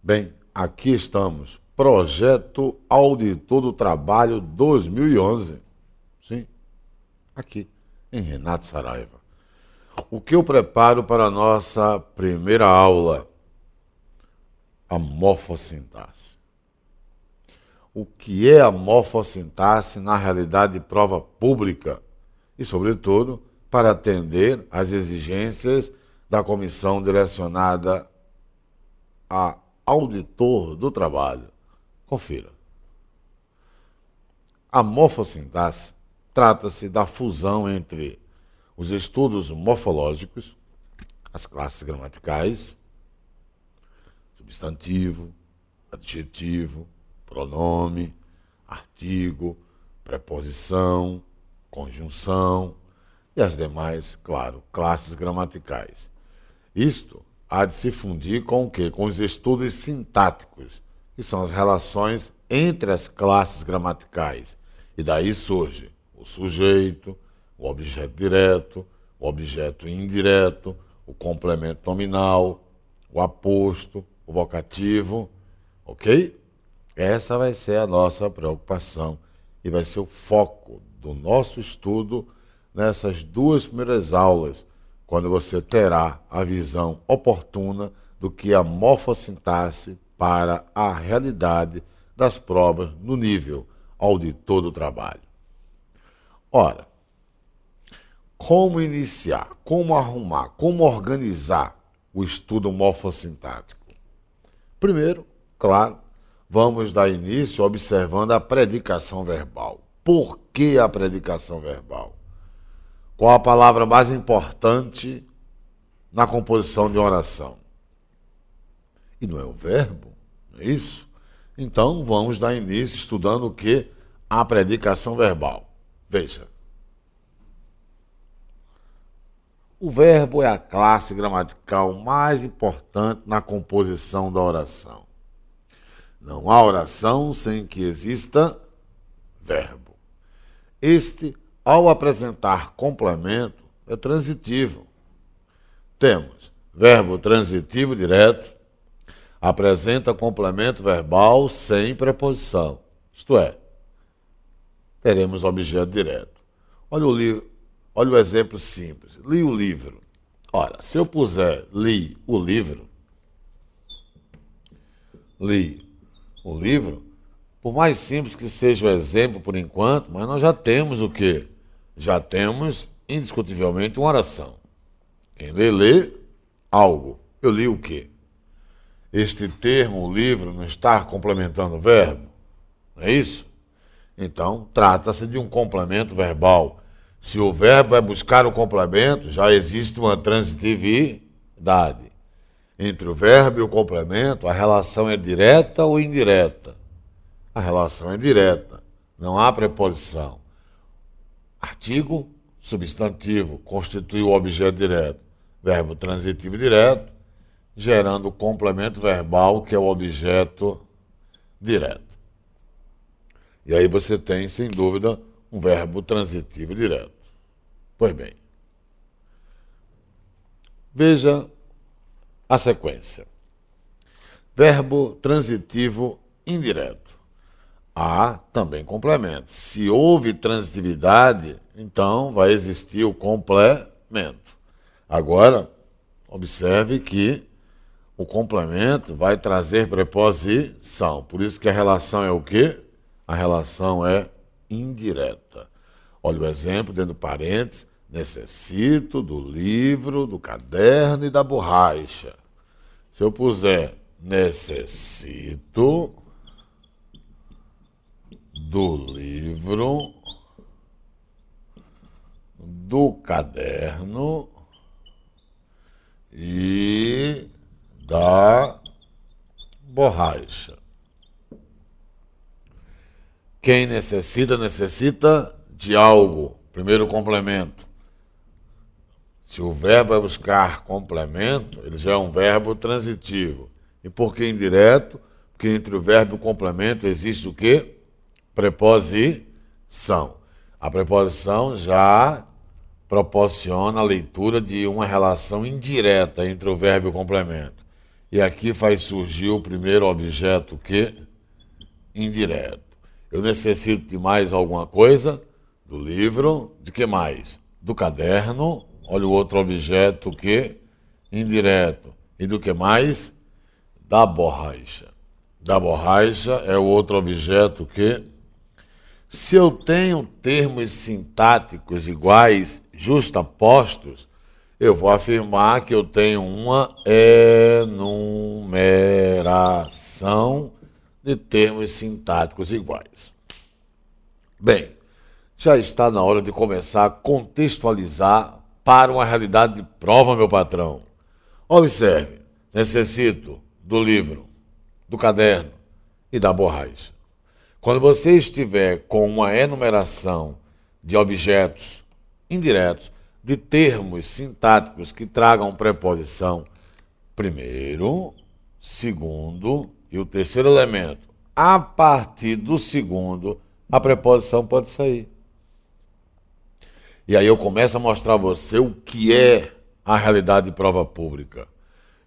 Bem, aqui estamos. Projeto Auditor do Trabalho 2011. Sim, aqui, em Renato Saraiva. O que eu preparo para a nossa primeira aula? A morfossintaxe. O que é a morfossintaxe na realidade de prova pública? E, sobretudo, para atender às exigências da comissão direcionada a auditor do trabalho. Confira. A morfossintaxe trata-se da fusão entre os estudos morfológicos, as classes gramaticais, substantivo, adjetivo, pronome, artigo, preposição, conjunção e as demais, claro, classes gramaticais. Isto há de se fundir com o quê? Com os estudos sintáticos, que são as relações entre as classes gramaticais. E daí surge o sujeito, o objeto direto, o objeto indireto, o complemento nominal, o aposto, o vocativo, ok? Essa vai ser a nossa preocupação e vai ser o foco do nosso estudo nessas duas primeiras aulas, quando você terá a visão oportuna do que é a morfossintaxe para a realidade das provas no nível auditor do trabalho. Ora, como iniciar, como arrumar, como organizar o estudo morfossintático? Primeiro, claro, vamos dar início observando a predicação verbal. Por que a predicação verbal? Qual a palavra mais importante na composição de uma oração? E não é o verbo, não é isso? Então, vamos dar início estudando o que? A predicação verbal. Veja. O verbo é a classe gramatical mais importante na composição da oração. Não há oração sem que exista verbo. Este, ao apresentar complemento, é transitivo. Temos verbo transitivo direto, apresenta complemento verbal sem preposição. Isto é, teremos objeto direto. Olha o livro, olha o exemplo simples. Li o livro. Ora, se eu puser li o livro, por mais simples que seja o exemplo por enquanto, mas nós já temos o quê? Já temos, indiscutivelmente, uma oração. Quem lê algo. Eu li o quê? Este termo, o livro, não está complementando o verbo? Não é isso? Então, trata-se de um complemento verbal. Se o verbo vai buscar o complemento, já existe uma transitividade. Entre o verbo e o complemento, a relação é direta ou indireta? A relação é direta, não há preposição. Artigo, substantivo, constitui o objeto direto. Verbo transitivo direto, gerando o complemento verbal, que é o objeto direto. E aí você tem, sem dúvida, um verbo transitivo direto. Pois bem. Veja a sequência. Verbo transitivo indireto. Há também complemento. Se houve transitividade, então vai existir o complemento. Agora, observe que o complemento vai trazer preposição. Por isso que a relação é o quê? A relação é indireta. Olha o exemplo dentro do parênteses. Necessito do livro, do caderno e da borracha. Se eu puser necessito do livro, do caderno e da borracha. Quem necessita, necessita de algo. Primeiro complemento. Se o verbo vai buscar complemento, ele já é um verbo transitivo. E por que indireto? Porque entre o verbo e o complemento existe o quê? Preposição. A preposição já proporciona a leitura de uma relação indireta entre o verbo e o complemento. E aqui faz surgir o primeiro objeto que? Indireto. Eu necessito de mais alguma coisa? Do livro. De que mais? Do caderno. Olha o outro objeto que? Indireto. E do que mais? Da borracha. Da borracha é o outro objeto que? Se eu tenho termos sintáticos iguais, justapostos, eu vou afirmar que eu tenho uma enumeração de termos sintáticos iguais. Bem, já está na hora de começar a contextualizar para uma realidade de prova, meu patrão. Observe, necessito do livro, do caderno e da borracha. Quando você estiver com uma enumeração de objetos indiretos, de termos sintáticos que tragam preposição, primeiro, segundo e o terceiro elemento, a partir do segundo, a preposição pode sair. E aí eu começo a mostrar a você o que é a realidade de prova pública.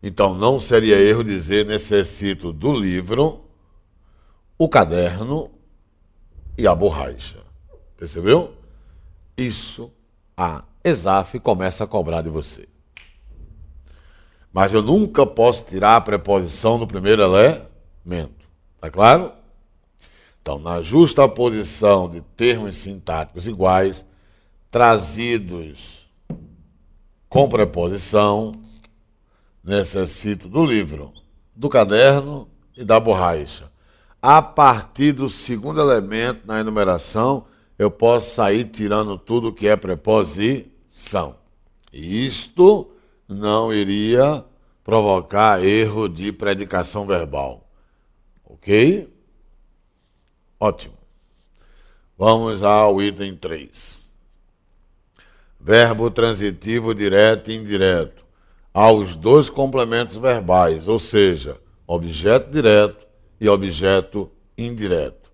Então não seria erro dizer necessito do livro, o caderno e a borracha. Percebeu? Isso a ESAF começa a cobrar de você. Mas eu nunca posso tirar a preposição do primeiro elemento. Tá claro? Então, na justa posição de termos sintáticos iguais, trazidos com preposição, necessito do livro, do caderno e da borracha. A partir do segundo elemento na enumeração, eu posso sair tirando tudo que é preposição. Isto não iria provocar erro de predicação verbal. Ok? Ótimo. Vamos ao item 3. Verbo transitivo direto e indireto. Aos dois complementos verbais, ou seja, objeto direto e objeto indireto.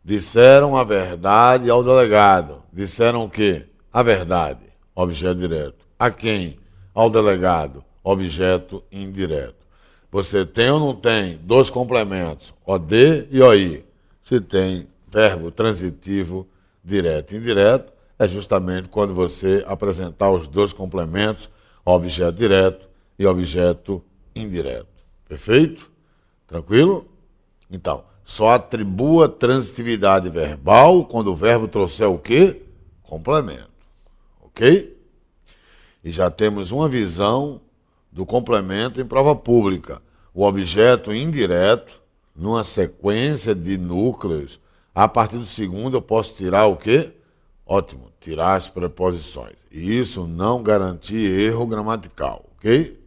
Disseram a verdade ao delegado. Disseram o quê? A verdade, objeto direto. A quem? Ao delegado, objeto indireto. Você tem ou não tem dois complementos, OD e OI? Se tem verbo transitivo direto e indireto, é justamente quando você apresentar os dois complementos, objeto direto e objeto indireto. Perfeito? Tranquilo? Então, só atribua transitividade verbal quando o verbo trouxer o quê? Complemento. Ok? E já temos uma visão do complemento em prova pública. O objeto indireto, numa sequência de núcleos, a partir do segundo eu posso tirar o quê? Ótimo, tirar as preposições. E isso não garantir erro gramatical, ok?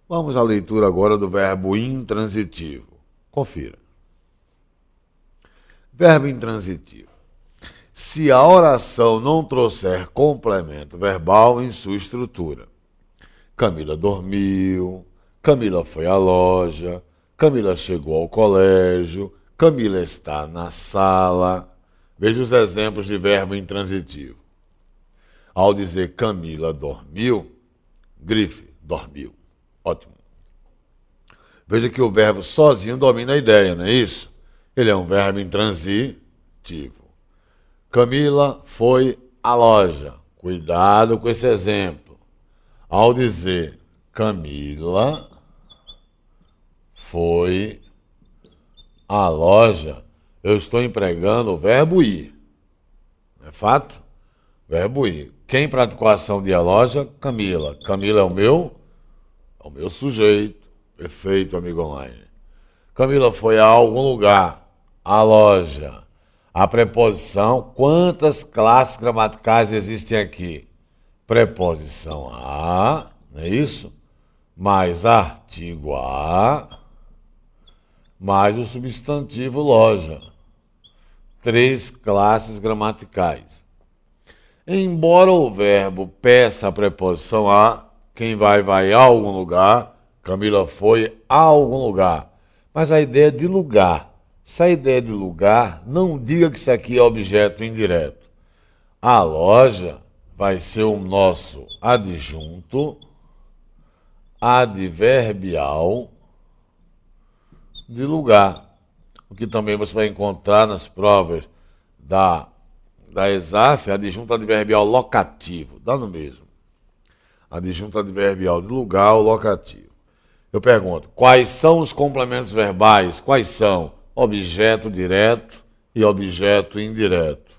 Vamos à leitura agora do verbo intransitivo. Confira. Verbo intransitivo. Se a oração não trouxer complemento verbal em sua estrutura. Camila dormiu, Camila foi à loja, Camila chegou ao colégio, Camila está na sala. Veja os exemplos de verbo intransitivo. Ao dizer Camila dormiu, grife, dormiu. Ótimo. Veja que o verbo sozinho domina a ideia, não é isso? Ele é um verbo intransitivo. Camila foi à loja. Cuidado com esse exemplo. Ao dizer Camila foi à loja, eu estou empregando o verbo ir. Não é fato? Verbo ir. Quem praticou a ação de ir à loja? Camila. Camila é o meu sujeito. Perfeito, amigo online. Camila foi a algum lugar. À loja. A preposição, quantas classes gramaticais existem aqui? Preposição a, não é isso? Mais artigo a, mais o substantivo loja. 3 classes gramaticais. Embora o verbo peça a preposição a, quem vai a algum lugar, Camila foi a algum lugar. Mas a ideia é de lugar. Se a ideia de lugar, não diga que isso aqui é objeto indireto. A loja vai ser o nosso adjunto adverbial de lugar. O que também você vai encontrar nas provas da ESAF, adjunto adverbial locativo. Dá no mesmo. Adjunto adverbial de lugar ou locativo. Eu pergunto, quais são os complementos verbais? Quais são? Objeto direto e objeto indireto.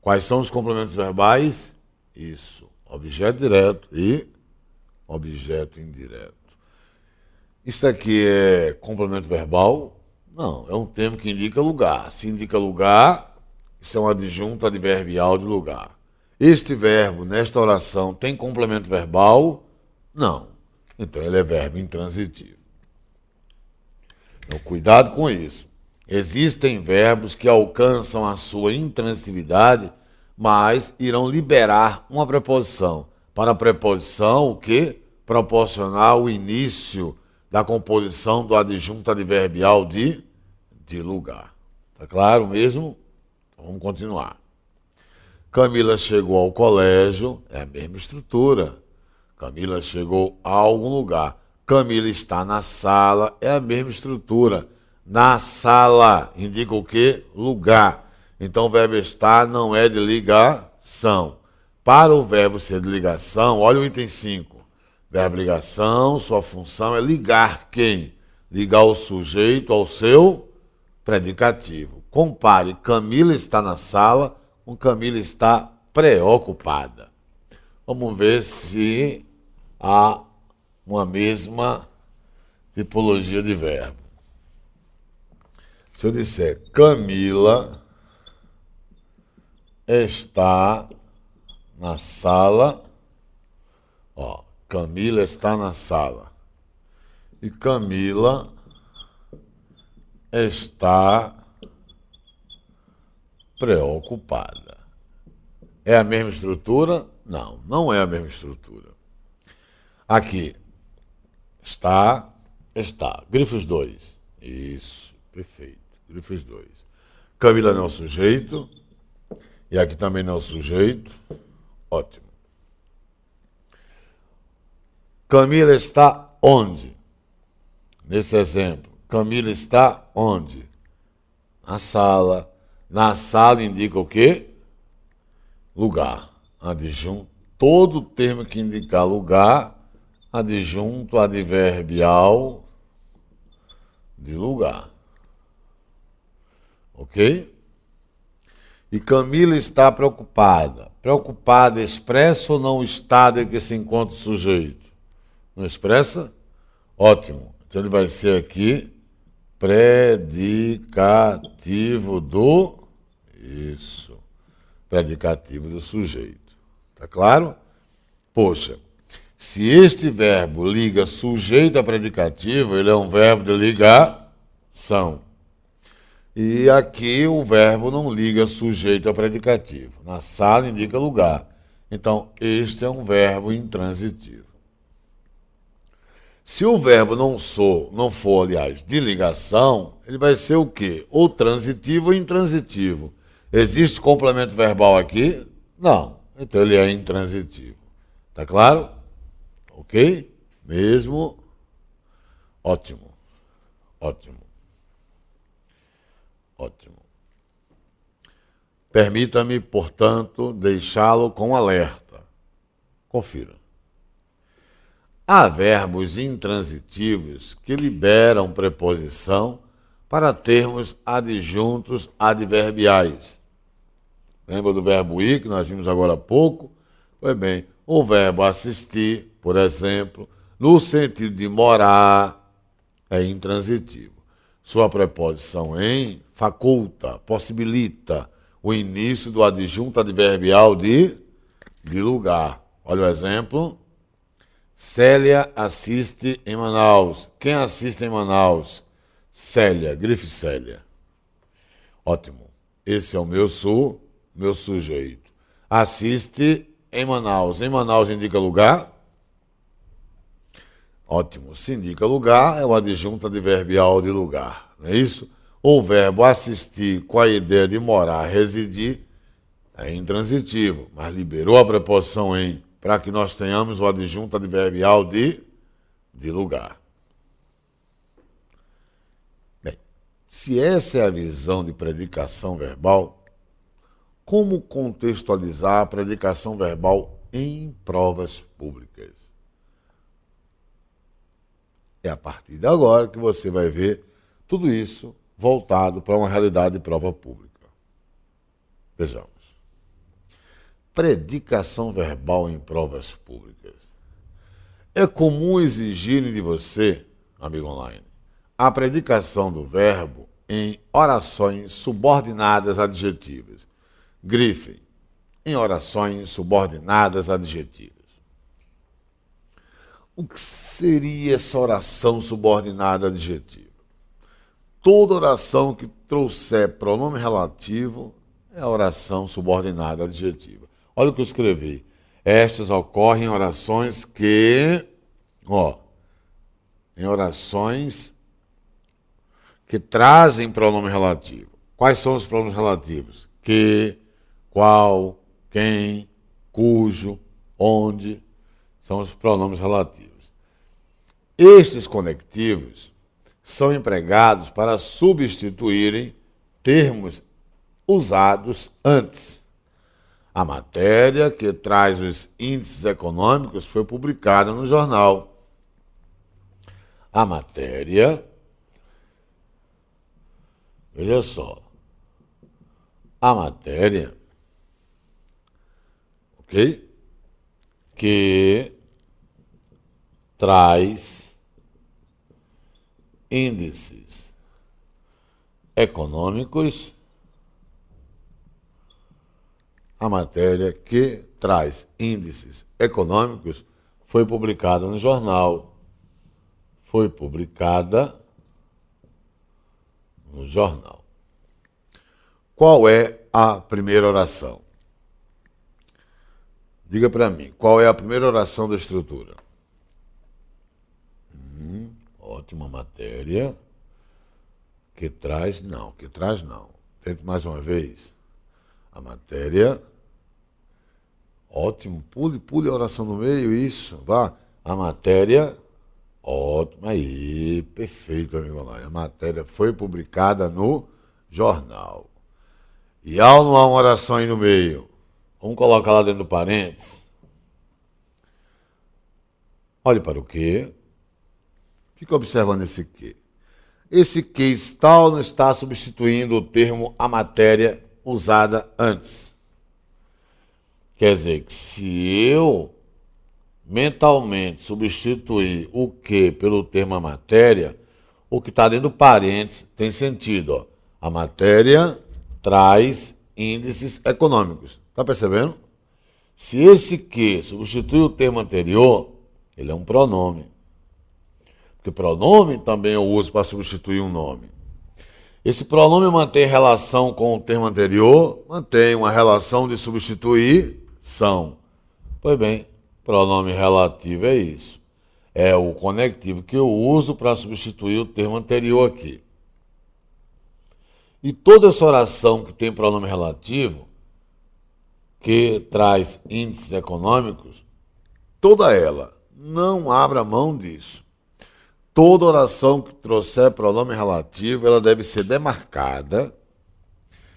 Quais são os complementos verbais? Isso. Objeto direto e objeto indireto. Isso aqui é complemento verbal? Não, é um termo que indica lugar. Se indica lugar, isso é um adjunto adverbial de lugar. Este verbo, nesta oração, tem complemento verbal? Não. Então, ele é verbo intransitivo. Então, cuidado com isso. Existem verbos que alcançam a sua intransitividade, mas irão liberar uma preposição. Para a preposição, o quê? Proporcionar o início da composição do adjunto adverbial de lugar. Tá claro mesmo? Então, vamos continuar. Camila chegou ao colégio, é a mesma estrutura. Camila chegou a algum lugar. Camila está na sala, é a mesma estrutura. Na sala indica o quê? Lugar. Então o verbo estar não é de ligação. Para o verbo ser de ligação, olha o item 5. Verbo ligação, sua função é ligar quem? Ligar o sujeito ao seu predicativo. Compare, Camila está na sala com Camila está preocupada. Vamos ver se há uma mesma tipologia de verbo. Se eu disser Camila está na sala, ó, Camila está na sala. E Camila está preocupada. É a mesma estrutura? Não, não é a mesma estrutura. Aqui, está. Grifa os dois. Isso, perfeito. Grifa os dois. Camila não é o sujeito. E aqui também não é o sujeito. Ótimo. Camila está onde? Nesse exemplo, Camila está onde? Na sala. Na sala indica o quê? Lugar. Adjunto. Todo termo que indicar lugar, adjunto adverbial de lugar. Ok? E Camila está preocupada. Preocupada expressa ou não o estado em que se encontra o sujeito? Não expressa? Ótimo. Então ele vai ser aqui predicativo do... Isso. Predicativo do sujeito. Tá claro? Poxa, se este verbo liga sujeito a predicativo, ele é um verbo de ligação. E aqui o verbo não liga sujeito a predicativo. Na sala indica lugar. Então, este é um verbo intransitivo. Se o verbo não for, aliás, de ligação, ele vai ser o quê? Ou transitivo ou intransitivo. Existe complemento verbal aqui? Não. Então ele é intransitivo. Tá claro? Ok? Mesmo? Ótimo. Ótimo. Ótimo. Permita-me, portanto, deixá-lo com alerta. Confira. Há verbos intransitivos que liberam preposição para termos adjuntos adverbiais. Lembra do verbo ir, que nós vimos agora há pouco? Pois bem, o verbo assistir, por exemplo, no sentido de morar, é intransitivo. Sua preposição em faculta, possibilita o início do adjunto adverbial de lugar. Olha o exemplo. Célia assiste em Manaus. Quem assiste em Manaus? Célia, grife Célia. Ótimo. Esse é o meu sujeito. Assiste em Manaus. Em Manaus indica lugar? Ótimo. Se indica lugar, é o adjunto adverbial de lugar. Não é isso? O verbo assistir com a ideia de morar, residir, é intransitivo, mas liberou a preposição em, para que nós tenhamos o adjunto adverbial de lugar. Se essa é a visão de predicação verbal, como contextualizar a predicação verbal em provas públicas? É a partir de agora que você vai ver tudo isso voltado para uma realidade de prova pública. Vejamos. Predicação verbal em provas públicas. É comum exigirem de você, amigo online, a predicação do verbo em orações subordinadas adjetivas. Grifem, em orações subordinadas adjetivas. O que seria essa oração subordinada adjetiva? Toda oração que trouxer pronome relativo é oração subordinada adjetiva. Olha o que eu escrevi. Estas ocorrem em orações em orações que trazem pronome relativo. Quais são os pronomes relativos? Que, qual, quem, cujo, onde, são os pronomes relativos. Estes conectivos são empregados para substituírem termos usados antes. A matéria que traz os índices econômicos foi publicada no jornal. A matéria, veja só, a matéria, ok? Que traz índices econômicos, a matéria que traz índices econômicos foi publicada no jornal. Foi publicada no jornal. Qual é a primeira oração? Diga para mim, qual é a primeira oração da estrutura? Ótima matéria. Que traz não. Tente mais uma vez. A matéria. Ótimo. Pule a oração no meio, isso. Vá. A matéria. Ótimo. Aí, perfeito, amigo online. A matéria foi publicada no jornal. E há ou não há uma oração aí no meio? Vamos colocar lá dentro do parênteses. Olhe para o quê? Fica observando esse que. Esse que está ou não está substituindo o termo a matéria usada antes. Quer dizer que se eu mentalmente substituir o que pelo termo a matéria, o que está dentro do parênteses tem sentido. Ó. A matéria traz índices econômicos. Está percebendo? Se esse que substitui o termo anterior, ele é um pronome. Porque pronome também eu uso para substituir um nome. Esse pronome mantém relação com o termo anterior, mantém uma relação de substituição. Pois bem, pronome relativo é isso. É o conectivo que eu uso para substituir o termo anterior aqui. E toda essa oração que tem pronome relativo, que traz índices econômicos, toda ela, não abra mão disso. Toda oração que trouxer pronome relativo, ela deve ser demarcada,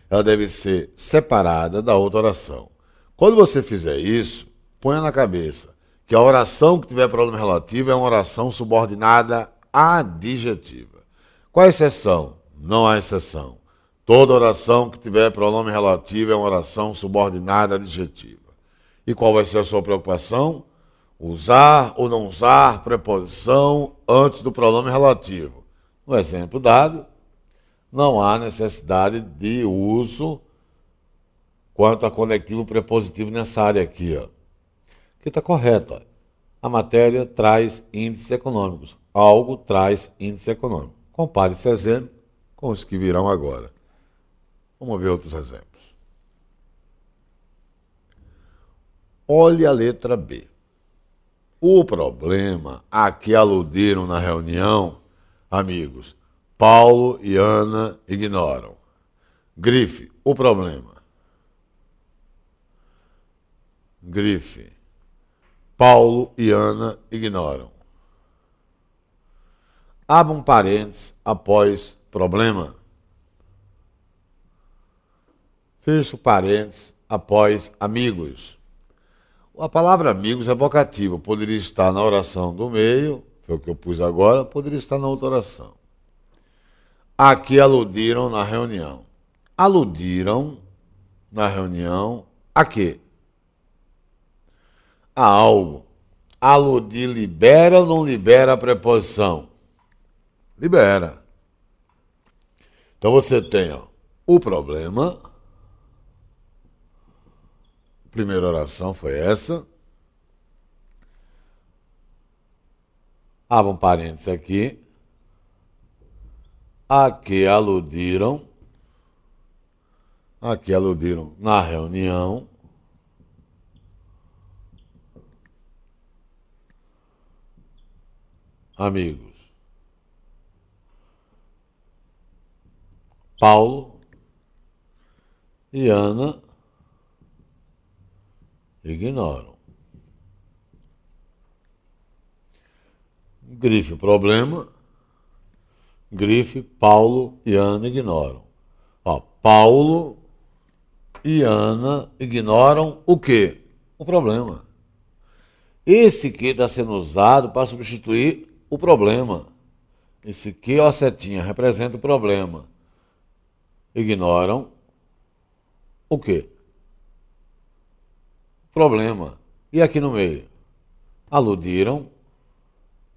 ela deve ser separada da outra oração. Quando você fizer isso, ponha na cabeça que a oração que tiver pronome relativo é uma oração subordinada adjetiva. Qual a exceção? Não há exceção. Toda oração que tiver pronome relativo é uma oração subordinada adjetiva. E qual vai ser a sua preocupação? Usar ou não usar preposição antes do pronome relativo. No exemplo dado, não há necessidade de uso quanto a conectivo prepositivo nessa área aqui. Ó. Aqui está correto. Ó. A matéria traz índices econômicos. Algo traz índice econômico. Compare esse exemplo com os que virão agora. Vamos ver outros exemplos. Olhe a letra B. O problema a que aludiram na reunião, amigos, Paulo e Ana ignoram. Grife, o problema. Grife, Paulo e Ana ignoram. Abra um parênteses após problema. fecho parênteses, após amigos. A palavra amigos é vocativa, poderia estar na oração do meio, foi o que eu pus agora, poderia estar na outra oração. Aqui aludiram na reunião. Aludiram na reunião a quê? A algo. Aludir libera ou não libera a preposição? Libera. Então você tem o problema. A primeira oração foi essa. Abra um parênteses aqui. Aqui aludiram na reunião. Amigos. Paulo e Ana ignoram. Grife problema. Grife Paulo e Ana ignoram. Paulo e Ana ignoram o quê? O problema. Esse que está sendo usado para substituir o problema. Esse que, ó, setinha, representa o problema. Ignoram o quê? Problema. E aqui no meio? Aludiram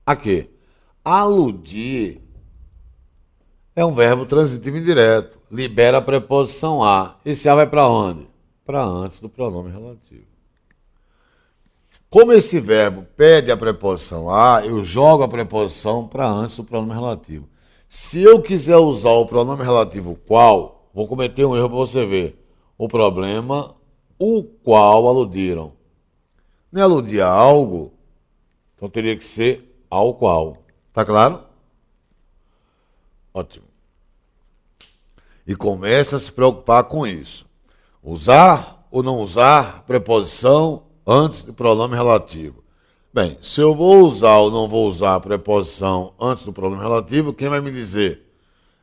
a quê? Aludir é um verbo transitivo indireto. Libera a preposição a. Esse a vai para onde? Para antes do pronome relativo. Como esse verbo pede a preposição a, eu jogo a preposição para antes do pronome relativo. Se eu quiser usar o pronome relativo qual, vou cometer um erro para você ver. O problema, o qual aludiram. Não é aludir a algo, então teria que ser ao qual. Tá claro? Ótimo. E comece a se preocupar com isso. Usar ou não usar preposição antes do pronome relativo. Bem, se eu vou usar ou não vou usar a preposição antes do pronome relativo, quem vai me dizer?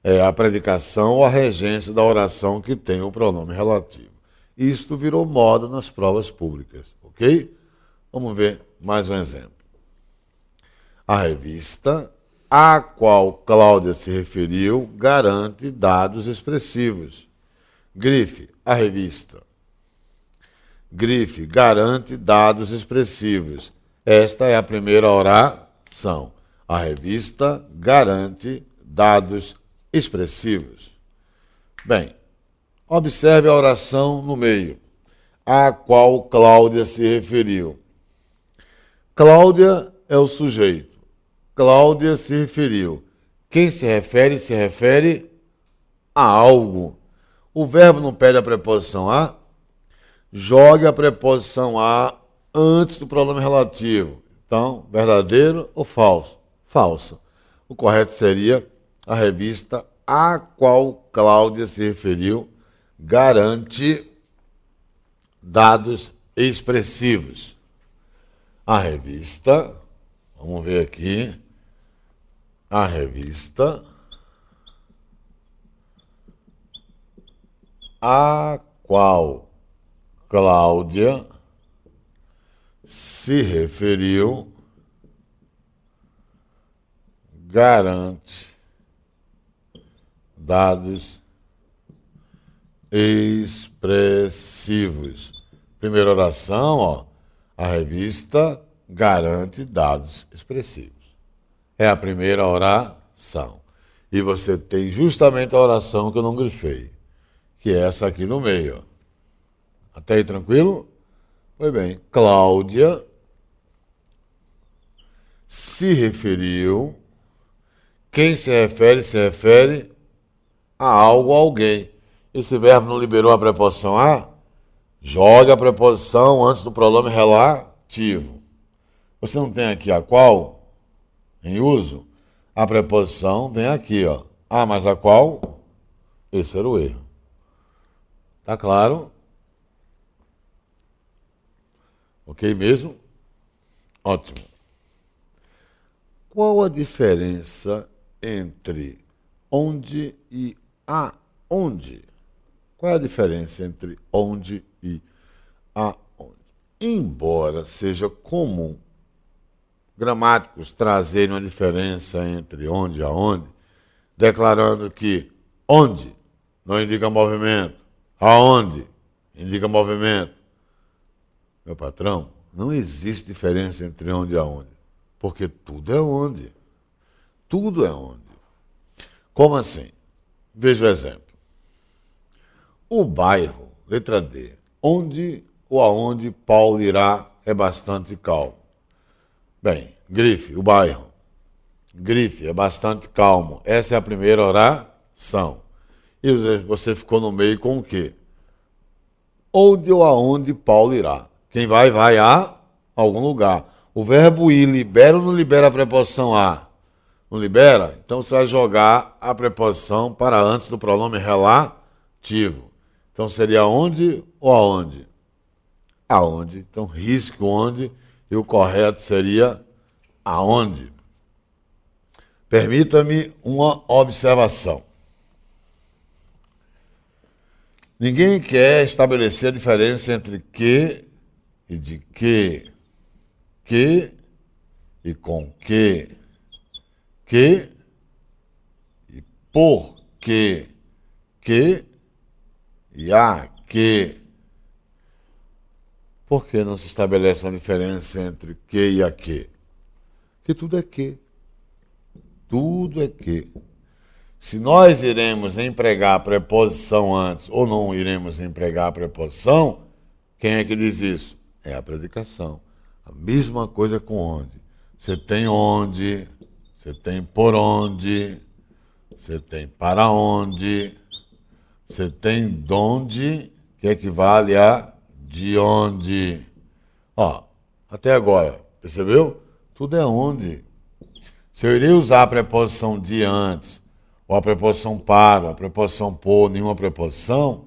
É a predicação ou a regência da oração que tem o pronome relativo. Isto virou moda nas provas públicas, ok? Vamos ver mais um exemplo. A revista a qual Cláudia se referiu garante dados expressivos. Grife, a revista. Grife, garante dados expressivos. Esta é a primeira oração. A revista garante dados expressivos. Bem, observe a oração no meio, a qual Cláudia se referiu. Cláudia é o sujeito. Cláudia se referiu. Quem se refere a algo. O verbo não pede a preposição a? Jogue a preposição a antes do pronome relativo. Então, verdadeiro ou falso? Falso. O correto seria a revista a qual Cláudia se referiu garante dados expressivos. A revista, vamos ver aqui, a revista a qual Cláudia se referiu garante dados expressivos. Primeira oração, a revista garante dados expressivos. É a primeira oração. E você tem justamente a oração que eu não grifei, que é essa aqui no meio. Até aí tranquilo? Pois bem, Cláudia se referiu. Quem se refere a algo ou alguém. Esse verbo não liberou a preposição a? Joga a preposição antes do pronome relativo. Você não tem aqui a qual em uso? A preposição vem aqui, ó. Ah, mas a qual? Esse era o erro. Tá claro? Ok mesmo? Ótimo. Qual a diferença entre onde e aonde? Qual é a diferença entre onde e aonde? Embora seja comum gramáticos trazerem uma diferença entre onde e aonde, declarando que onde não indica movimento, aonde indica movimento. Meu patrão, não existe diferença entre onde e aonde, porque tudo é onde. Tudo é onde. Como assim? Veja o exemplo. O bairro, letra D, onde ou aonde Paulo irá é bastante calmo. Bem, grife, o bairro. Grife, é bastante calmo. Essa é a primeira oração. E você ficou no meio com o quê? Onde ou aonde Paulo irá. Quem vai, vai a algum lugar. O verbo ir libera ou não libera a preposição a? Não libera? Então você vai jogar a preposição para antes do pronome relativo. Então seria onde ou aonde? Aonde. Então risque onde e o correto seria aonde. Permita-me uma observação. Ninguém quer estabelecer a diferença entre que e de que e com que e por que e a que. Por que não se estabelece uma diferença entre que e a que? Porque tudo é que. Tudo é que. Se nós iremos empregar a preposição antes ou não iremos empregar a preposição, quem é que diz isso? É a predicação. A mesma coisa com onde. Você tem onde, você tem por onde, você tem para onde, você tem donde, que equivale a de onde. Ó, até agora, percebeu? Tudo é onde. Se eu irei usar a preposição de antes, ou a preposição para, a preposição por, nenhuma preposição,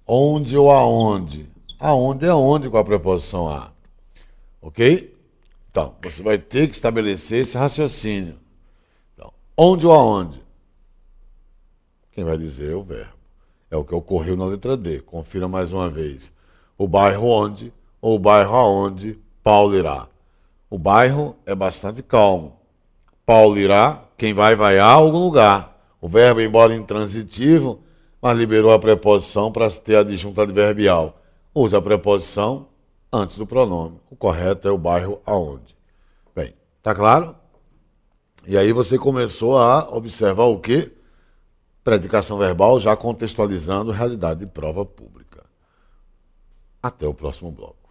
onde ou aonde? Aonde é onde com a preposição a. Ok? Então, você vai ter que estabelecer esse raciocínio. Então, onde ou aonde? Quem vai dizer é o verbo. É o que ocorreu na letra D. Confira mais uma vez. O bairro onde ou o bairro aonde Paulo irá. O bairro é bastante calmo. Paulo irá, quem vai, vai a algum lugar. O verbo, embora intransitivo, mas liberou a preposição para ter a adjunta adverbial. Use a preposição antes do pronome. O correto é o bairro aonde. Bem, tá claro? E aí você começou a observar o quê? Predicação verbal já contextualizando realidade de prova pública. Até o próximo bloco.